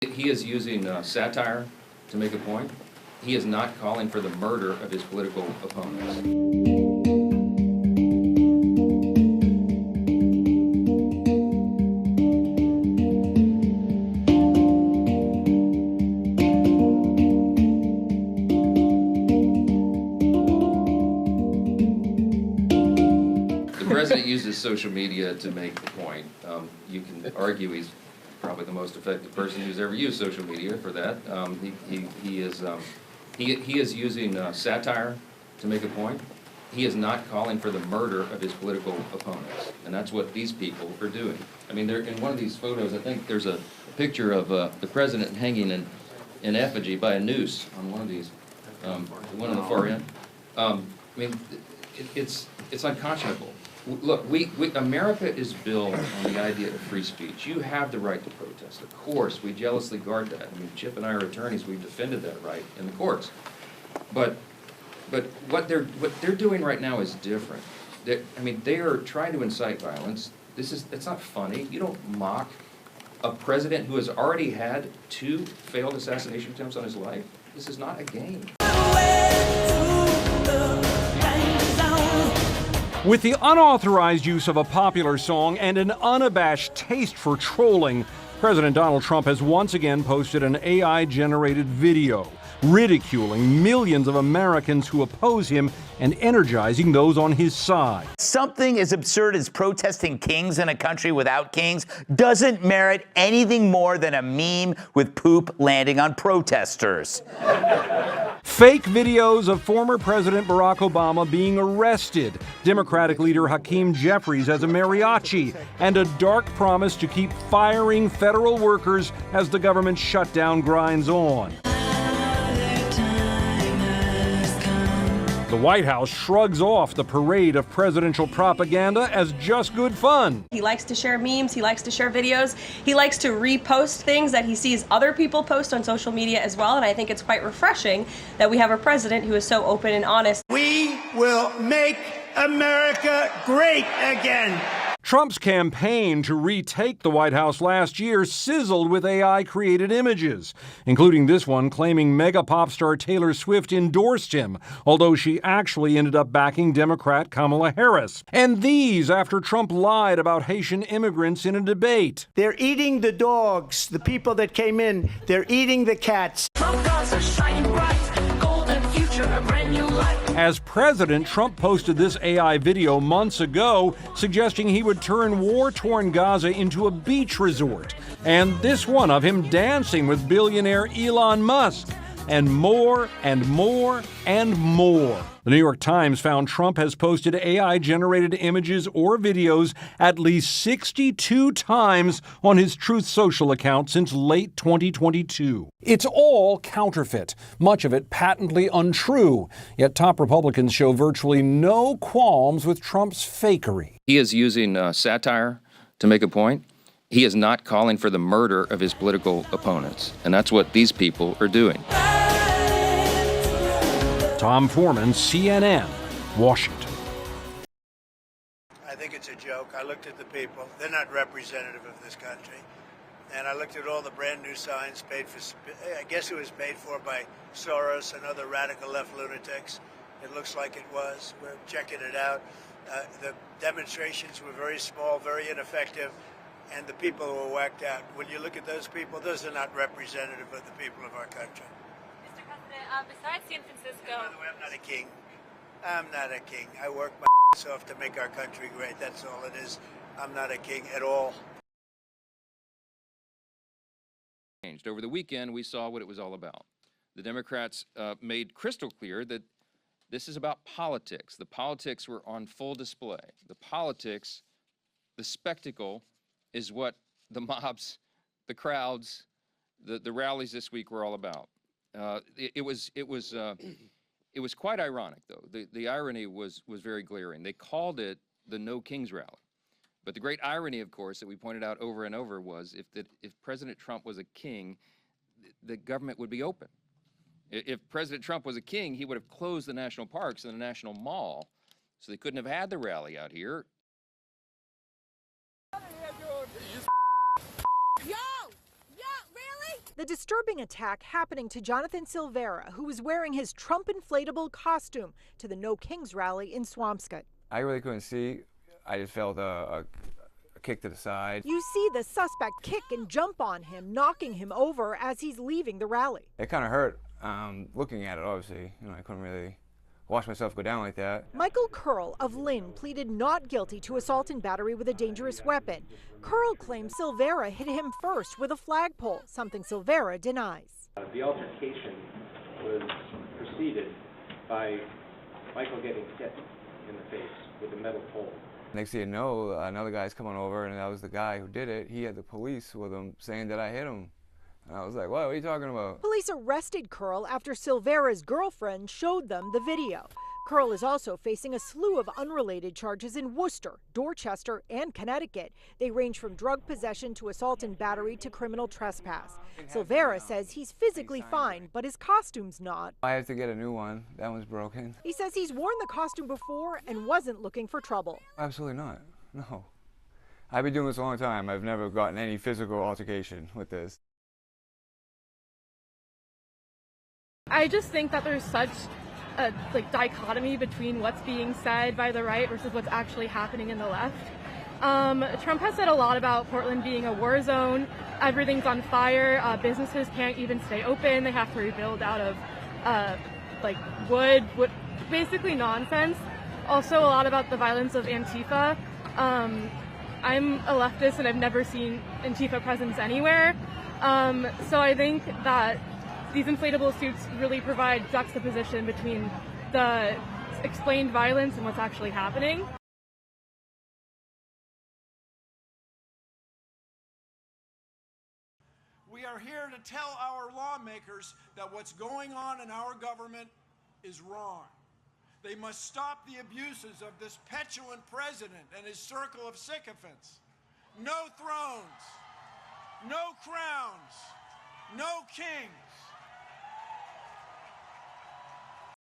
He is using satire to make a point. He is not calling for the murder of his political opponents. The president uses social media to make the point. You can argue he's probably the most effective person who's ever used social media for that. He is using satire to make a point. He is not calling for the murder of his political opponents, and that's what these people are doing. I mean, they're in one of these photos. I think there's a picture of the president hanging in effigy by a noose on one of these, one on the far end. I mean, it's unconscionable. Look, America is built on the idea of free speech. You have the right to protest. Of course, we jealously guard that. I mean, Chip and I are attorneys. We've defended that right in the courts. But what they're doing right now is different. They are trying to incite violence. It's not funny. You don't mock a president who has already had 2 failed assassination attempts on his life. This is not a game. With the unauthorized use of a popular song and an unabashed taste for trolling, President Donald Trump has once again posted an AI-generated video ridiculing millions of Americans who oppose him and energizing those on his side. Something as absurd as protesting kings in a country without kings doesn't merit anything more than a meme with poop landing on protesters. Fake videos of former President Barack Obama being arrested, Democratic leader Hakeem Jeffries as a mariachi, and a dark promise to keep firing federal workers as the government shutdown grinds on. The White House shrugs off the parade of presidential propaganda as just good fun. He likes to share memes, he likes to share videos, he likes to repost things that he sees other people post on social media as well, and I think it's quite refreshing that we have a president who is so open and honest. We will make America great again. Trump's campaign to retake the White House last year sizzled with AI-created images, including this one claiming mega pop star Taylor Swift endorsed him, although she actually ended up backing Democrat Kamala Harris. And these after Trump lied about Haitian immigrants in a debate. They're eating the dogs, the people that came in. They're eating the cats. As president, Trump posted this AI video months ago, suggesting he would turn war-torn Gaza into a beach resort. And this one of him dancing with billionaire Elon Musk. And more and more and more. The New York Times found Trump has posted AI-generated images or videos at least 62 times on his Truth Social account since late 2022. It's all counterfeit, much of it patently untrue. Yet top Republicans show virtually no qualms with Trump's fakery. He is using satire to make a point. He is not calling for the murder of his political opponents, and that's what these people are doing. Tom Foreman, CNN, Washington. I think it's a joke. I looked at the people. They're not representative of this country. And I looked at all the brand new signs paid for, I guess it was paid for by Soros and other radical left lunatics. It looks like it was. We're checking it out. The demonstrations were very small, very ineffective, and the people were whacked out. When you look at those people, those are not representative of the people of our country. Mr. President, besides San Francisco... By the way, I'm not a king. I'm not a king. I work my ass off to make our country great. That's all it is. I'm not a king at all. Over the weekend, we saw what it was all about. The Democrats made crystal clear that this is about politics. The politics were on full display. The politics, the spectacle, is what the mobs, the crowds, the rallies this week were all about. It was quite ironic, though. The irony was very glaring. They called it the No Kings Rally. But the great irony, of course, that we pointed out over and over was if President Trump was a king, the government would be open. If President Trump was a king, he would have closed the national parks and the National Mall, so they couldn't have had the rally out here. Yo, really? The disturbing attack happening to Jonathan Silvera, who was wearing his Trump inflatable costume to the No Kings rally in Swampscott. I really couldn't see. I just felt a kick to the side. You see the suspect kick and jump on him, knocking him over as he's leaving the rally. It kind of hurt looking at it, obviously. You know, I couldn't really watch myself go down like that. Michael Curl of Lynn pleaded not guilty to assault and battery with a dangerous weapon. Curl claims Silvera hit him first with a flagpole, something Silvera denies. The altercation was preceded by Michael getting hit in the face with a metal pole. Next thing you know, another guy's coming over, and that was the guy who did it. He had the police with him saying that I hit him. And I was like, what are you talking about? Police arrested Curl after Silvera's girlfriend showed them the video. Curl is also facing a slew of unrelated charges in Worcester, Dorchester, and Connecticut. They range from drug possession to assault and battery to criminal trespass. Silvera says he's physically fine, but his costume's not. I have to get a new one. That one's broken. He says he's worn the costume before and wasn't looking for trouble. Absolutely not. No. I've been doing this a long time. I've never gotten any physical altercation with this. I just think that there's such a dichotomy between what's being said by the right versus what's actually happening in the left. Trump has said a lot about Portland being a war zone. Everything's on fire. Businesses can't even stay open. They have to rebuild out of wood, basically nonsense. Also a lot about the violence of Antifa. I'm a leftist and I've never seen Antifa presence anywhere. So I think that these inflatable suits really provide juxtaposition between the explained violence and what's actually happening. We are here to tell our lawmakers that what's going on in our government is wrong. They must stop the abuses of this petulant president and his circle of sycophants. No thrones, no crowns, no king.